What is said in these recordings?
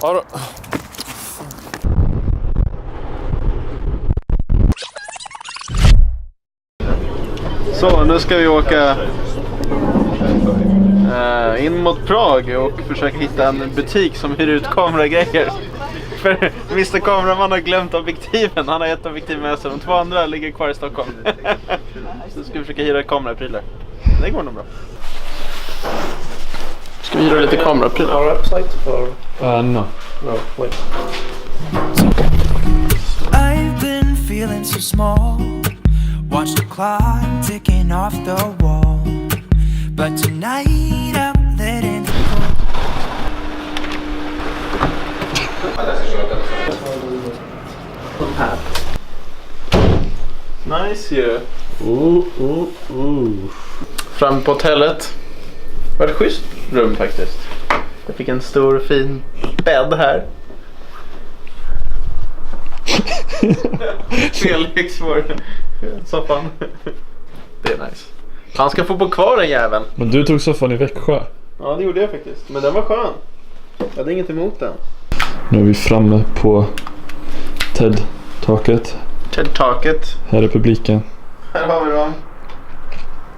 Så, nu ska vi åka in mot Prag och försöka hitta en butik som hyr ut kameragrejer. För Mr. Kameraman har glömt objektiven. Han har ett objektiv med sig. De 2 andra ligger kvar i Stockholm. Så ska vi försöka hyra kameraprylar. Det går nog bra. Ska vi hyra lite kameraprylar? Our website or? No. No, wait. I've been feeling so small. Watch the clock ticking off the wall. But tonight I'm letting it go. Nice ju. Fram på hotellet. Det var ett schysst rum faktiskt. Jag fick en stor fin bädd här. Felix var soffan. Det är nice. Han ska få bo kvar den jäveln. Men du tog soffan i Växjö. Ja, det gjorde jag faktiskt. Men den var skön. Jag hade inget emot den. Nu är vi framme på TED-taket. TED-taket. Här är publiken. Här har vi dem.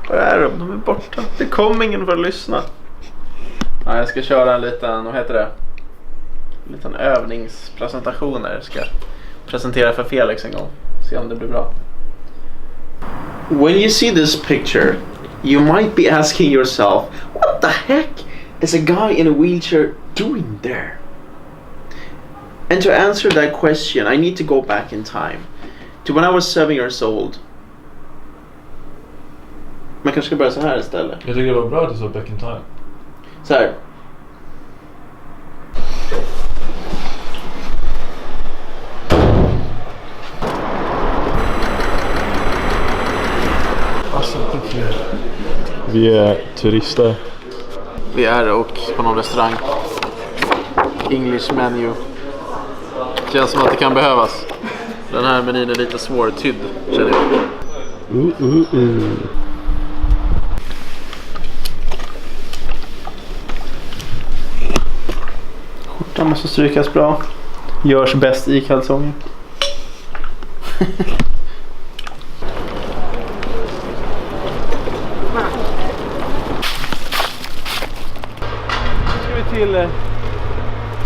Var är de? De är borta. Det kom ingen för att lyssna. Ja, jag ska köra en liten, vad heter det? En liten övningspresentation här. Jag ska presentera för Felix en gång. Se om det blir bra. When you see this picture, you might be asking yourself, what the heck is a guy in a wheelchair doing there? And to answer that question, I need to go back in time to when I was 7 years old. Man kanske ska börja så här istället. Jag tycker det var bra att du sa back in time. Så här. Vi är turister. Vi är och på någon restaurang. English menu. Känns som att det kan behövas. Den här menyn är lite svårtydd, känner jag. Skjortan måste strykas bra. Görs bäst i kalsonger. Till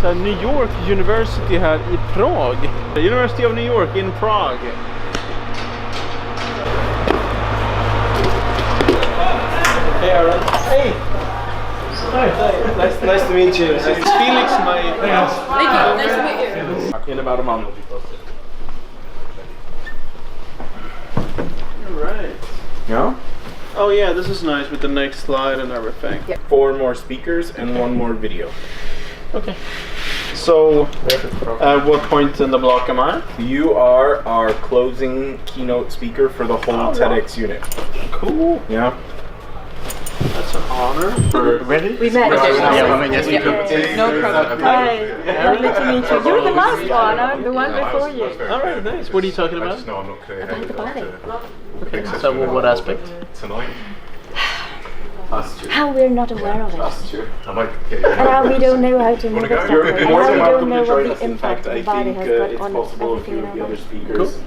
så här, New York University här i Prag. University of New York in Prague. Hey Aaron. Hey. Nice to meet you. It's Felix, my Nice to meet you. In about a month. All right. Yeah? Oh yeah, this is nice with the next slide and everything. Yep. 4 more speakers and 1 more video. Okay. So, at what point in the block am I? You are our closing keynote speaker for the whole TEDx unit. Cool. Yeah? That's an honor. Ready? We met. Yes, we No problem. Hi. Lovely to meet you. You're the last one. I'm the one before you. All right, nice. What are you talking about? No, I'm not clear. About the body. Okay. So, what aspect? Tonight. How we're not aware of it. I might And how we don't know how to move it. You're And more how than we welcome don't know to what join the us. In impact fact, I the body think has got it's on possible if everything you in our the other body. speakers.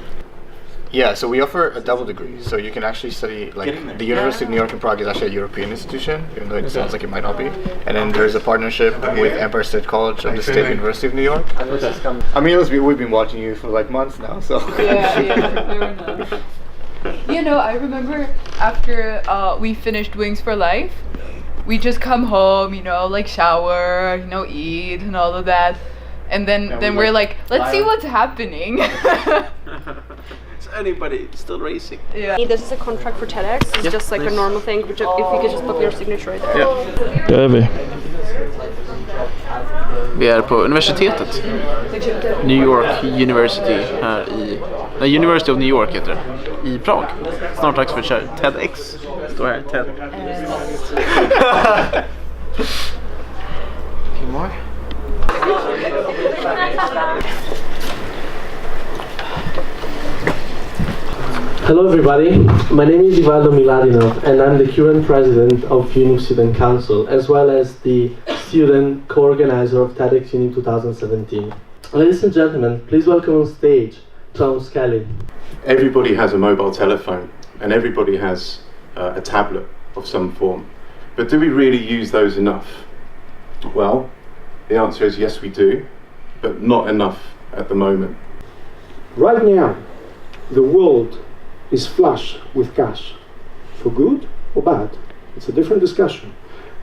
Yeah, so we offer a double degree, so you can actually study, like, the University of New York in Prague is actually a European institution, even though it sounds like it might not be. And then there's a partnership with Empire State College and the State University of New York. I mean, we've been watching you for like months now, so. Yeah. You know, I remember after we finished Wings for Life, we just come home, you know, like shower, you know, eat and all of that. And then we're like, let's see what's happening. Is anybody still racing? Yeah. This is a contract for TEDx. It's just like a normal thing, but if you could just put your signature right there. Ja. Det är vi. Vi är på universitetet. New York University här i... Nej, University of New York heter det. I Prag. Snart dags för att köra TEDx. Står här, TED. Timor. Hello everybody, my name is Ivaldo Miladinov and I'm the current president of UNIC Student Council as well as the student co-organizer of TEDx UNIC 2017. Ladies and gentlemen, please welcome on stage Tom Skelly. Everybody has a mobile telephone and everybody has a tablet of some form. But do we really use those enough? Well, the answer is yes we do, but not enough at the moment. Right now, the world is flush with cash. For good or bad, it's a different discussion.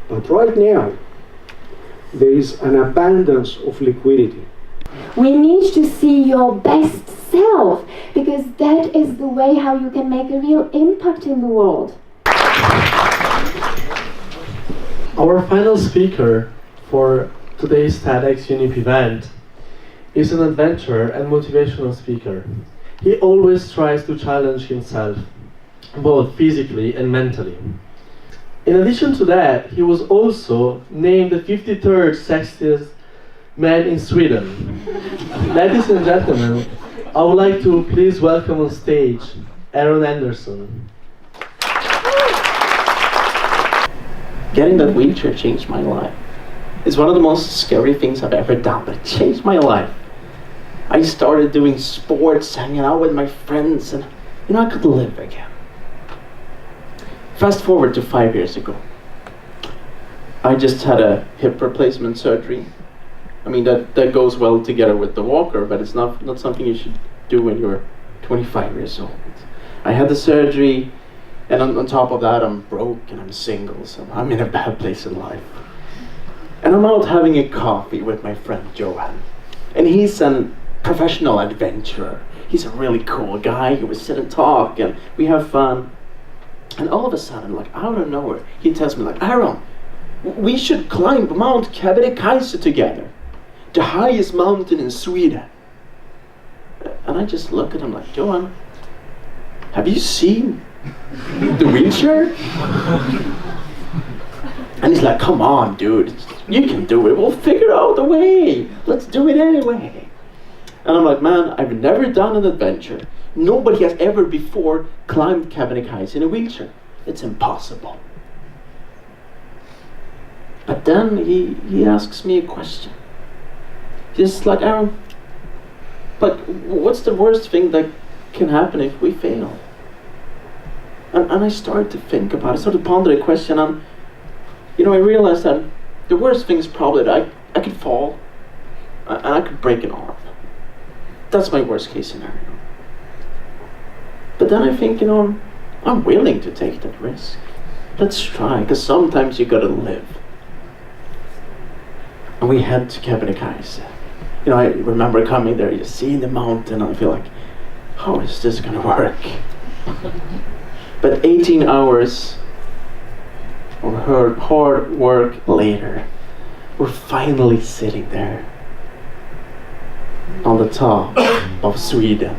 But right now, there is an abundance of liquidity. We need to see your best self, because that is the way how you can make a real impact in the world. Our final speaker for today's TEDx UNIP event is an adventurer and motivational speaker. He always tries to challenge himself, both physically and mentally. In addition to that, he was also named the 53rd sexiest man in Sweden. Ladies and gentlemen, I would like to please welcome on stage Aaron Anderson. Getting that wheelchair changed my life. It's one of the most scary things I've ever done, but it changed my life. I started doing sports, hanging out with my friends, and I could live again. Fast forward to 5 years ago. I just had a hip replacement surgery. I mean, that goes well together with the walker, but it's not something you should do when you're 25 years old. I had the surgery, and on top of that, I'm broke and I'm single, so I'm in a bad place in life. And I'm out having a coffee with my friend Johan, and he's a professional adventurer. He's a really cool guy. We sit and talk, and we have fun. And all of a sudden, like out of nowhere, he tells me, like, Aaron, we should climb Mount Kebnekaise together, the highest mountain in Sweden. And I just look at him like, Johan, have you seen the wheelchair? And he's like, come on, dude, you can do it. We'll figure out a way. Let's do it anyway. And I'm like, man, I've never done an adventure. Nobody has ever before climbed Kebnekaise in a wheelchair. It's impossible. But then he asks me a question. He's like, Aaron, but what's the worst thing that can happen if we fail? And I started to think about it. I started to ponder the question, and I realized that the worst thing is probably that I could fall and I could break an arm. That's my worst case scenario. But then I think, I'm willing to take that risk. Let's try, because sometimes you gotta live. And we head to Kebnekaise. I remember coming there, you see the mountain, and I feel like, how is this gonna work? But 18 hours of hard work later, we're finally sitting there on the top of Sweden.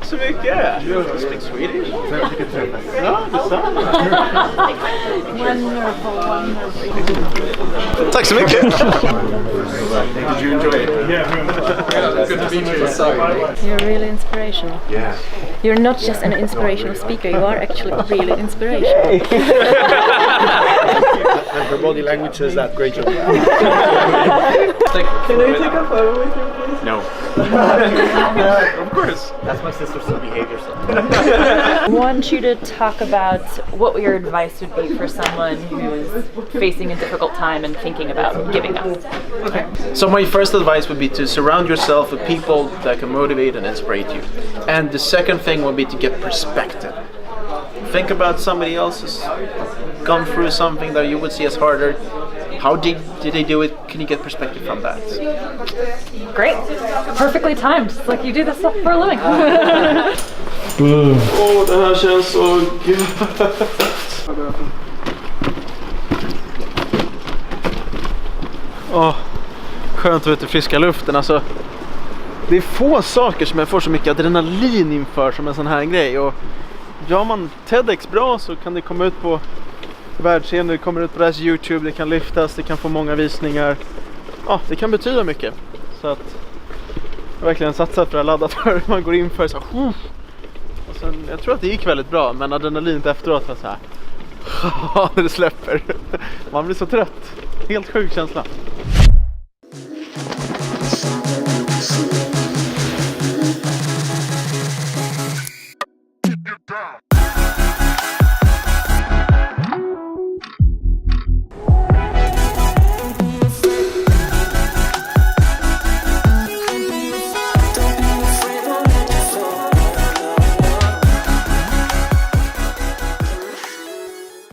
Så mycket! You speak Swedish? Ja, detsamma. Tack så mycket! Did you enjoy it? Yeah, good to meet you. You're really inspirational. Yeah. You're not just an inspirational speaker, you are actually really inspirational. And her body language says that. Great job. Can I take a photo with you, please? No. Of course. That's my sister, so behave yourself. I want you to talk about what your advice would be for someone who is facing a difficult time and thinking about giving up. Okay. So my first advice would be to surround yourself with people that can motivate and inspire you. And the second thing would be to get perspective. Think about somebody else who's gone through something that you would see as harder. How did they do it? Can you get perspective from that? Great. Perfectly timed. It's like you do this stuff for a living. Det här känns så gött. Skönt att vara ute i friska luften. Alltså, det är få saker som jag får så mycket adrenalin inför som en sån här grej. Och gör man TEDx bra så kan det komma ut på världsscenen, det kommer ut på deras YouTube, det kan lyftas, det kan få många visningar. ja, det kan betyda mycket. Så att jag verkligen satsat för att ladda för man går in för så här, och sen, jag tror att det gick väldigt bra, men adrenalinet efteråt var så här när det släpper. Man blir så trött. Helt sjuk känsla.